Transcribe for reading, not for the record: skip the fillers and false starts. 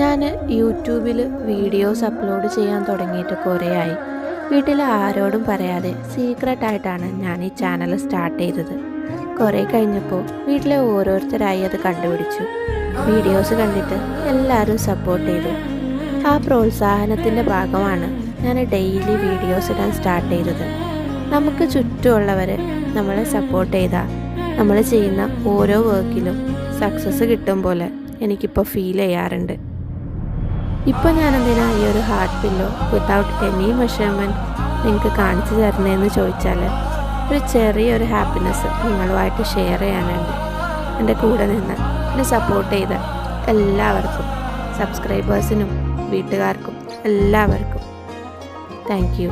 ഞാൻ യൂട്യൂബിൽ videos upload ചെയ്യാൻ തുടങ്ങിയിട്ട് കുറേ ആയി. വീട്ടിൽ ആരോടും പറയാതെ സീക്രട്ടായിട്ടാണ് ഞാൻ ഈ ചാനൽ സ്റ്റാർട്ട് ചെയ്തത്. കുറേ കഴിഞ്ഞപ്പോൾ വീട്ടിലെ ഓരോരുത്തരായി അത് കണ്ടുപിടിച്ചു. വീഡിയോസ് കണ്ടിട്ട് എല്ലാവരും സപ്പോർട്ട് ചെയ്തു. ആ പ്രോത്സാഹനത്തിൻ്റെ ഭാഗമാണ് ഞാൻ ഡെയിലി വീഡിയോസ് ഇടാൻ സ്റ്റാർട്ട് ചെയ്തത്. നമുക്ക് ചുറ്റുമുള്ളവർ നമ്മളെ സപ്പോർട്ട് ചെയ്താൽ നമ്മൾ ചെയ്യുന്ന ഓരോ വർക്കിലും സക്സസ് കിട്ടും പോലെ എനിക്കിപ്പോൾ ഫീൽ ചെയ്യാറുണ്ട്. ഇപ്പോൾ ഞാനെന്തിനാ ഈ ഒരു heart pillow without any measurement നിങ്ങൾക്ക് കാണിച്ചു തരുന്നതെന്ന് ചോദിച്ചാൽ, ഒരു ചെറിയൊരു ഹാപ്പിനെസ് നിങ്ങളുമായിട്ട് ഷെയർ ചെയ്യാനുണ്ട്. എൻ്റെ കൂടെ നിന്ന് എന്നെ സപ്പോർട്ട് ചെയ്ത എല്ലാവർക്കും, സബ്സ്ക്രൈബേഴ്സിനും വീട്ടുകാർക്കും എല്ലാവർക്കും താങ്ക് യു.